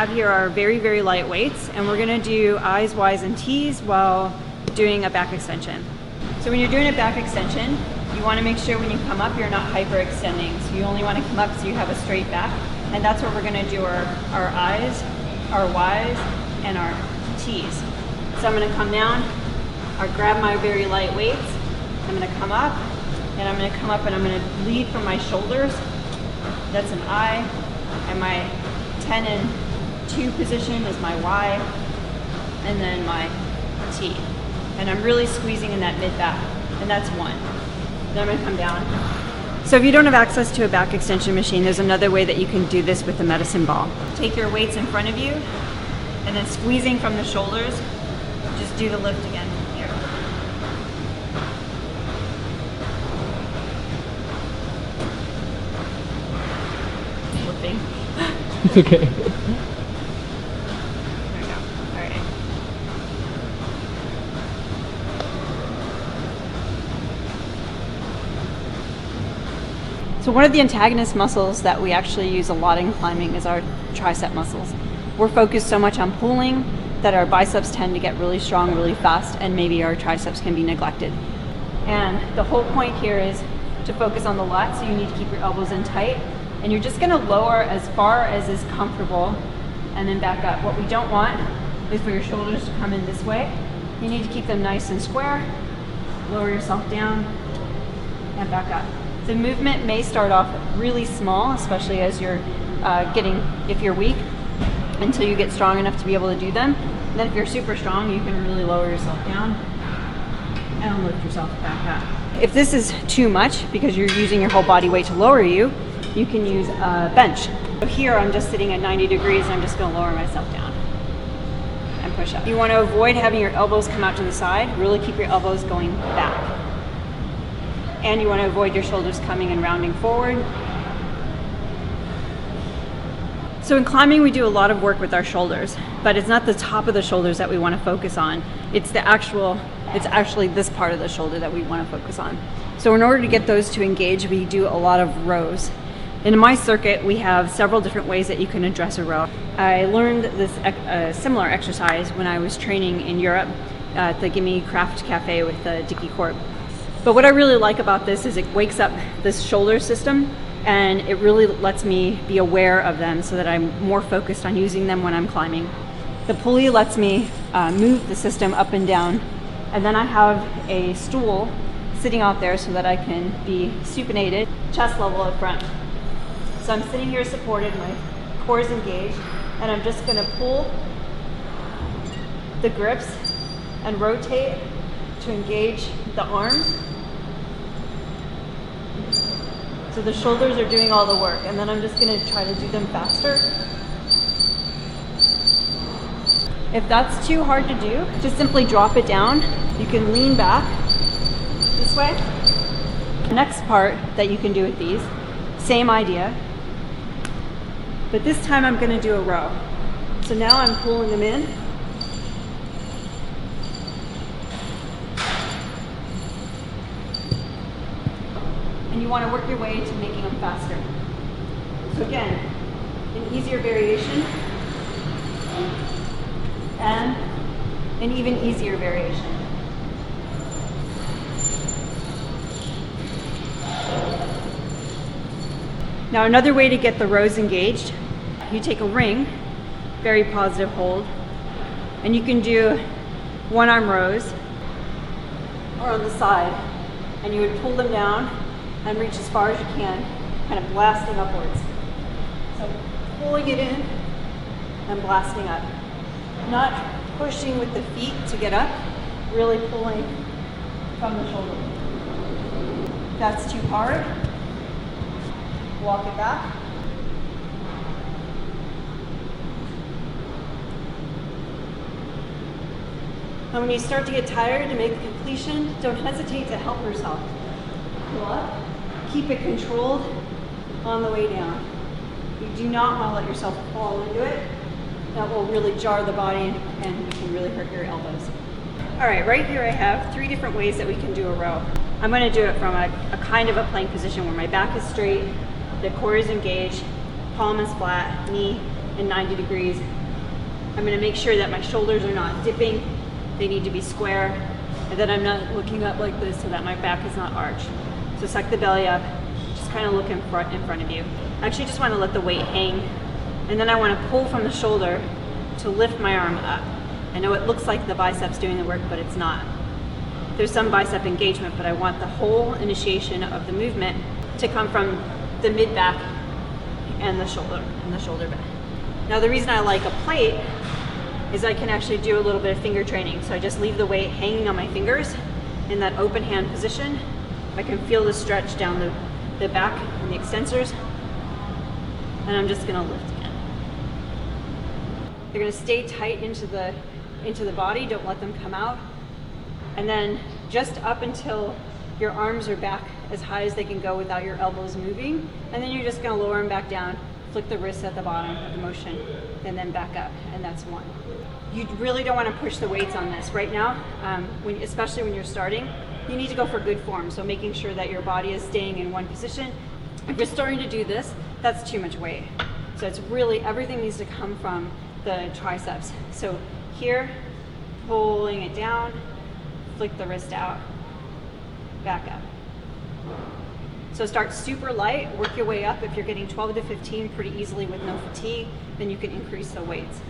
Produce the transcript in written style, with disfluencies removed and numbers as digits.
have here are very, very light weights, and we're gonna do I's, Y's, and T's while doing a back extension. So when you're doing a back extension, you wanna make sure when you come up, you're not hyperextending. So you only wanna come up so you have a straight back, and that's where we're gonna do our I's, our Y's, and our T's. So I'm gonna come down, I'll grab my very light weights, I'm gonna come up, and I'm gonna come up and I'm gonna lead from my shoulders. That's an I, and my 10 and 2 position is my Y, and then my T. And I'm really squeezing in that mid back, and that's 1. Then I'm gonna come down. So if you don't have access to a back extension machine, there's another way that you can do this with the medicine ball. Take your weights in front of you, and then squeezing from the shoulders, just do the lift again here. Flipping. It's okay. There we go. All right. So one of the antagonist muscles that we actually use a lot in climbing is our tricep muscles. We're focused so much on pulling that our biceps tend to get really strong really fast, and maybe our triceps can be neglected. And the whole point here is to focus on the lat, so you need to keep your elbows in tight, and you're just gonna lower as far as is comfortable and then back up. What we don't want is for your shoulders to come in this way. You need to keep them nice and square, lower yourself down, and back up. The movement may start off really small, especially as you're if you're weak, until you get strong enough to be able to do them. And then if you're super strong, you can really lower yourself down and lift yourself back up. If this is too much, because you're using your whole body weight to lower you, you can use a bench. So here I'm just sitting at 90 degrees, and I'm just gonna lower myself down and push up. You wanna avoid having your elbows come out to the side, really keep your elbows going back. And you wanna avoid your shoulders coming and rounding forward. So in climbing, we do a lot of work with our shoulders, but it's not the top of the shoulders that we want to focus on. It's actually this part of the shoulder that we want to focus on. So in order to get those to engage, we do a lot of rows. In my circuit, we have several different ways that you can address a row. I learned this similar exercise when I was training in Europe at the Gimme Craft Cafe with Dickie Corp. But what I really like about this is it wakes up this shoulder system, and it really lets me be aware of them so that I'm more focused on using them when I'm climbing. The pulley lets me move the system up and down, and then I have a stool sitting out there so that I can be supinated, chest level up front. So I'm sitting here supported, my core is engaged, and I'm just gonna pull the grips and rotate to engage the arms. So the shoulders are doing all the work, and then I'm just gonna try to do them faster. If that's too hard to do, just simply drop it down. You can lean back this way. The next part that you can do with these, same idea, but this time I'm gonna do a row. So now I'm pulling them in. And you want to work your way to making them faster. So again, an easier variation and an even easier variation. Now another way to get the rows engaged, you take a ring, very positive hold, and you can do one arm rows or on the side, and you would pull them down and reach as far as you can, kind of blasting upwards. So pulling it in and blasting up. Not pushing with the feet to get up, really pulling from the shoulder. If that's too hard, walk it back. And when you start to get tired to make the completion, don't hesitate to help yourself. Pull up. Keep it controlled on the way down. You do not want to let yourself fall into it. That will really jar the body and you can really hurt your elbows. All right, right here I have 3 different ways that we can do a row. I'm going to do it from a kind of a plank position where my back is straight, the core is engaged, palm is flat, knee and 90 degrees. I'm gonna make sure that my shoulders are not dipping. They need to be square, and that I'm not looking up like this so that my back is not arched. So suck the belly up, just kind of look in front of you. I actually just wanna let the weight hang, and then I wanna pull from the shoulder to lift my arm up. I know it looks like the biceps doing the work, but it's not. There's some bicep engagement, but I want the whole initiation of the movement to come from the mid-back and the shoulder back. Now the reason I like a plate is I can actually do a little bit of finger training. So I just leave the weight hanging on my fingers in that open hand position. I can feel the stretch down the back and the extensors. And I'm just gonna lift again. You're gonna stay tight into the body, don't let them come out. And then just up until your arms are back as high as they can go without your elbows moving. And then you're just gonna lower them back down, flick the wrists at the bottom of the motion, and then back up, and that's one. You really don't wanna push the weights on this. Right now, especially when you're starting, you need to go for good form. So making sure that your body is staying in one position. If you're starting to do this, that's too much weight. So it's really, everything needs to come from the triceps. So here, pulling it down, flick the wrist out, back up. So start super light, work your way up. If you're getting 12 to 15 pretty easily with no fatigue, then you can increase the weights.